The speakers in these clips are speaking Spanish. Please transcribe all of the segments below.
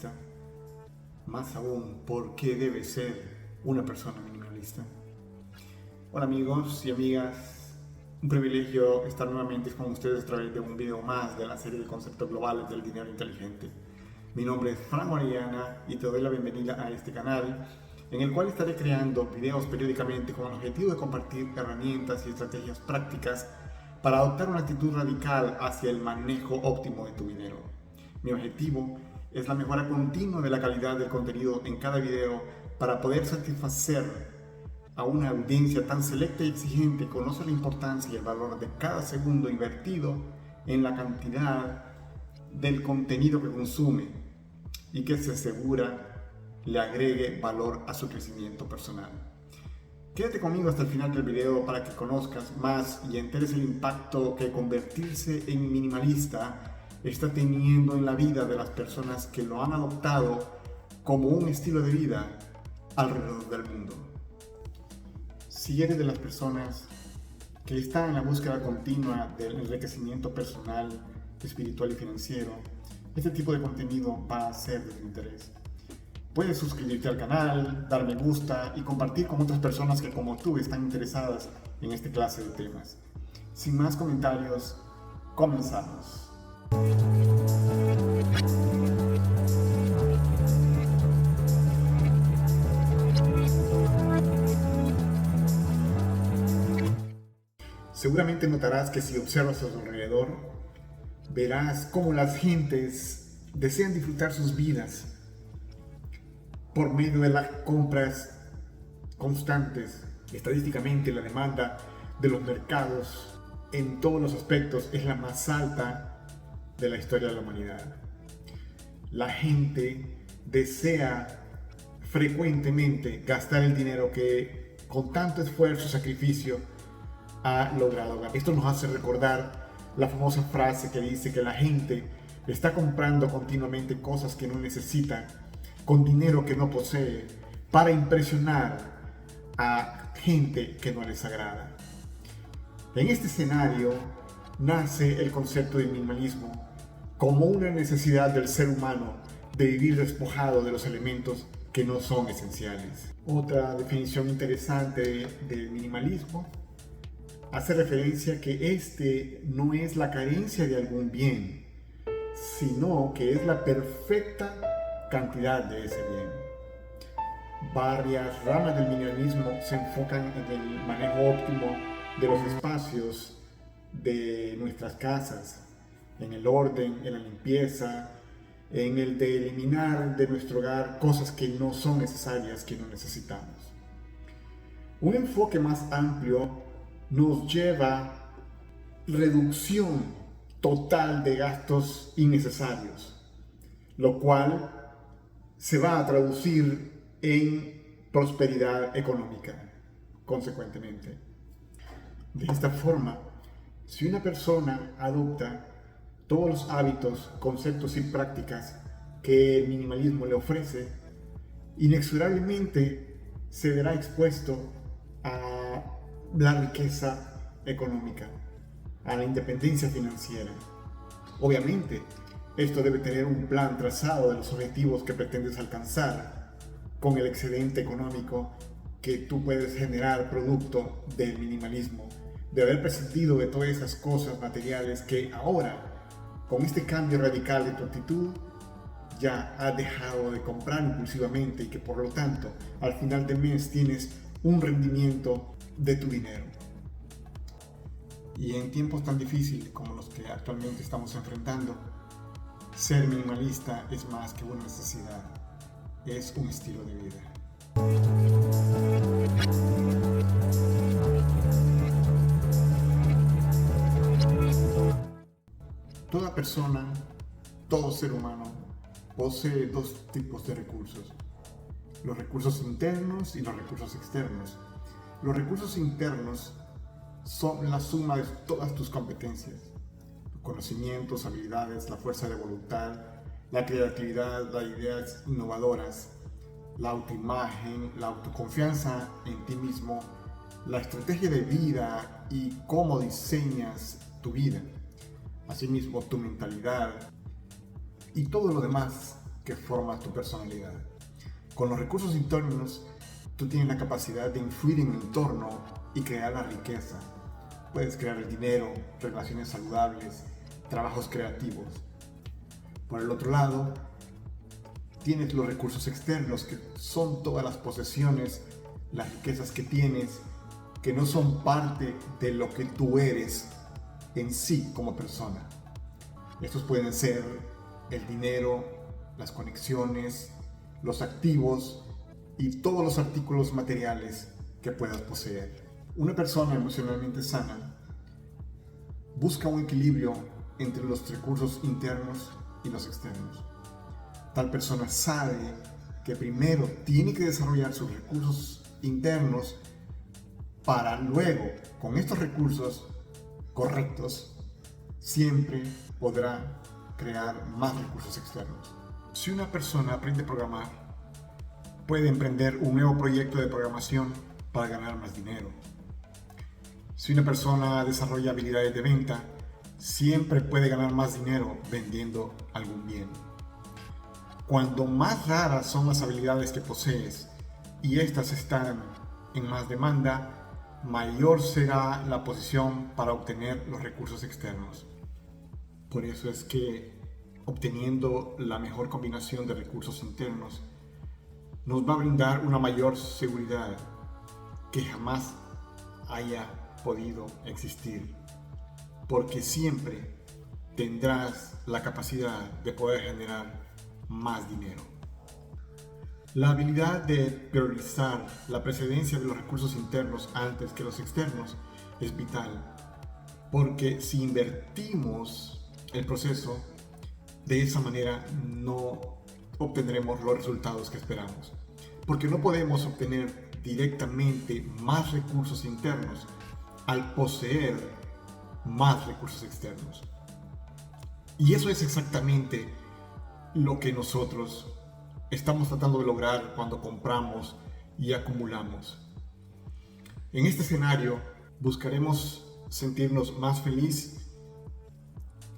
minimalista? Más aún, ¿por qué debe ser una persona minimalista? Hola amigos y amigas, un privilegio estar nuevamente con ustedes a través de un video más de la serie de conceptos globales del dinero inteligente. Mi nombre es Frank Orellana y te doy la bienvenida a este canal en el cual estaré creando videos periódicamente con el objetivo de compartir herramientas y estrategias prácticas para adoptar una actitud radical hacia el manejo óptimo de tu dinero. Mi objetivo es la mejora continua de la calidad del contenido en cada video para poder satisfacer a una audiencia tan selecta y exigente que conoce la importancia y el valor de cada segundo invertido en la cantidad del contenido que consume y que se asegura le agregue valor a su crecimiento personal. Quédate conmigo hasta el final del video para que conozcas más y enteres el impacto que convertirse en minimalista está teniendo en la vida de las personas que lo han adoptado como un estilo de vida alrededor del mundo. Si eres de las personas que están en la búsqueda continua del enriquecimiento personal, espiritual y financiero, este tipo de contenido va a ser de tu interés. Puedes suscribirte al canal, dar me gusta y compartir con otras personas que como tú están interesadas en esta clase de temas. Sin más comentarios, comenzamos. Seguramente notarás que si observas a tu alrededor, verás cómo las gentes desean disfrutar sus vidas por medio de las compras constantes. Estadísticamente, la demanda de los mercados en todos los aspectos es la más alta de la historia de la humanidad. La gente desea frecuentemente gastar el dinero que con tanto esfuerzo y sacrificio ha logrado ganar. Esto nos hace recordar la famosa frase que dice que la gente está comprando continuamente cosas que no necesita con dinero que no posee para impresionar a gente que no les agrada. En este escenario nace el concepto de minimalismo como una necesidad del ser humano de vivir despojado de los elementos que no son esenciales. Otra definición interesante del minimalismo hace referencia a que este no es la carencia de algún bien, sino que es la perfecta cantidad de ese bien. Varias ramas del minimalismo se enfocan en el manejo óptimo de los espacios de nuestras casas, en el orden, en la limpieza, en el de eliminar de nuestro hogar cosas que no son necesarias, que no necesitamos. Un enfoque más amplio nos lleva a reducción total de gastos innecesarios, lo cual se va a traducir en prosperidad económica, consecuentemente. De esta forma, si una persona adopta todos los hábitos, conceptos y prácticas que el minimalismo le ofrece, inexorablemente se verá expuesto a la riqueza económica, a la independencia financiera. Obviamente, esto debe tener un plan trazado de los objetivos que pretendes alcanzar con el excedente económico que tú puedes generar producto del minimalismo, de haber prescindido de todas esas cosas materiales que ahora, con este cambio radical de tu actitud, ya has dejado de comprar impulsivamente y que por lo tanto al final del mes tienes un rendimiento de tu dinero. Y en tiempos tan difíciles como los que actualmente estamos enfrentando, ser minimalista es más que una necesidad, es un estilo de vida. Toda persona, todo ser humano, posee dos tipos de recursos: los recursos internos y los recursos externos. Los recursos internos son la suma de todas tus competencias, conocimientos, habilidades, la fuerza de voluntad, la creatividad, las ideas innovadoras, la autoimagen, la autoconfianza en ti mismo, la estrategia de vida y cómo diseñas tu vida. Asimismo, tu mentalidad y todo lo demás que forma tu personalidad. Con los recursos internos, tú tienes la capacidad de influir en el entorno y crear la riqueza. Puedes crear el dinero, relaciones saludables, trabajos creativos. Por el otro lado, tienes los recursos externos, que son todas las posesiones, las riquezas que tienes, que no son parte de lo que tú eres en sí como persona. Estos pueden ser el dinero, las conexiones, los activos y todos los artículos materiales que puedas poseer. Una persona emocionalmente sana busca un equilibrio entre los recursos internos y los externos. Tal persona sabe que primero tiene que desarrollar sus recursos internos para luego, con estos recursos correctos, siempre podrá crear más recursos externos. Si una persona aprende a programar, puede emprender un nuevo proyecto de programación para ganar más dinero. Si una persona desarrolla habilidades de venta, siempre puede ganar más dinero vendiendo algún bien. Cuando más raras son las habilidades que posees y estas están en más demanda, mayor será la posición para obtener los recursos externos. Por eso es que obteniendo la mejor combinación de recursos internos nos va a brindar una mayor seguridad que jamás haya podido existir, porque siempre tendrás la capacidad de poder generar más dinero. La habilidad de priorizar la precedencia de los recursos internos antes que los externos es vital, porque si invertimos el proceso de esa manera no obtendremos los resultados que esperamos, porque no podemos obtener directamente más recursos internos al poseer más recursos externos. Y eso es exactamente lo que nosotros estamos tratando de lograr cuando compramos y acumulamos. En este escenario buscaremos sentirnos más feliz,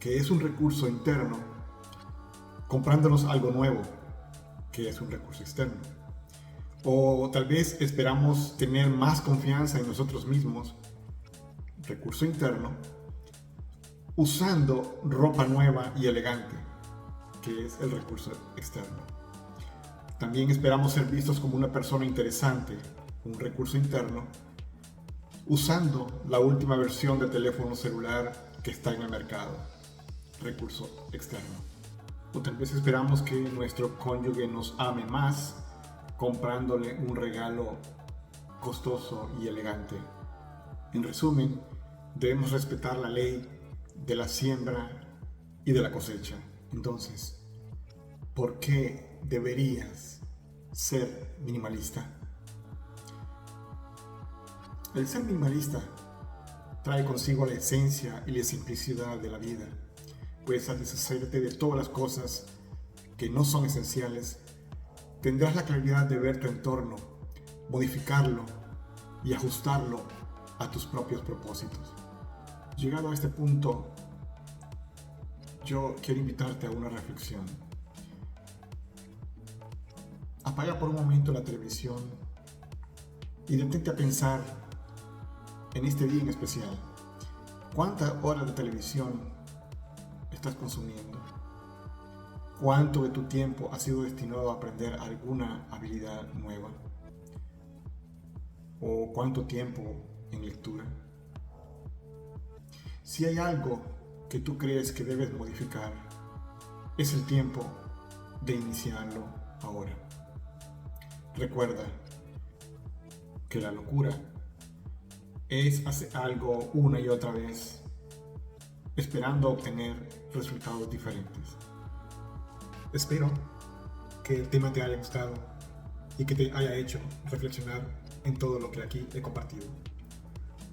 que es un recurso interno, comprándonos algo nuevo, que es un recurso externo. O tal vez esperamos tener más confianza en nosotros mismos, recurso interno, usando ropa nueva y elegante, que es el recurso externo. También esperamos ser vistos como una persona interesante, un recurso interno, usando la última versión de teléfono celular que está en el mercado, recurso externo. O tal vez esperamos que nuestro cónyuge nos ame más, comprándole un regalo costoso y elegante. En resumen, debemos respetar la ley de la siembra y de la cosecha. Entonces, ¿por qué deberías ser minimalista? El ser minimalista trae consigo la esencia y la simplicidad de la vida. Puedes deshacerte de todas las cosas que no son esenciales. Tendrás la claridad de ver tu entorno, modificarlo y ajustarlo a tus propios propósitos. Llegado a este punto, yo quiero invitarte a una reflexión. Apaga por un momento la televisión y detente a pensar en este día en especial. ¿Cuántas horas de televisión estás consumiendo? ¿Cuánto de tu tiempo ha sido destinado a aprender alguna habilidad nueva? ¿O cuánto tiempo en lectura? Si hay algo que tú crees que debes modificar, es el tiempo de iniciarlo ahora. Recuerda que la locura es hacer algo una y otra vez, esperando obtener resultados diferentes. Espero que el tema te haya gustado y que te haya hecho reflexionar en todo lo que aquí he compartido.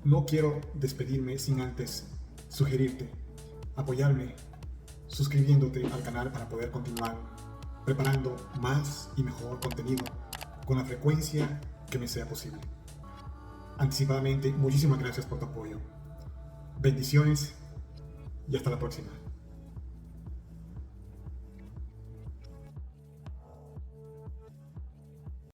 No quiero despedirme sin antes sugerirte apoyarme suscribiéndote al canal para poder continuar preparando más y mejor contenido con la frecuencia que me sea posible. Anticipadamente, muchísimas gracias por tu apoyo. Bendiciones y hasta la próxima.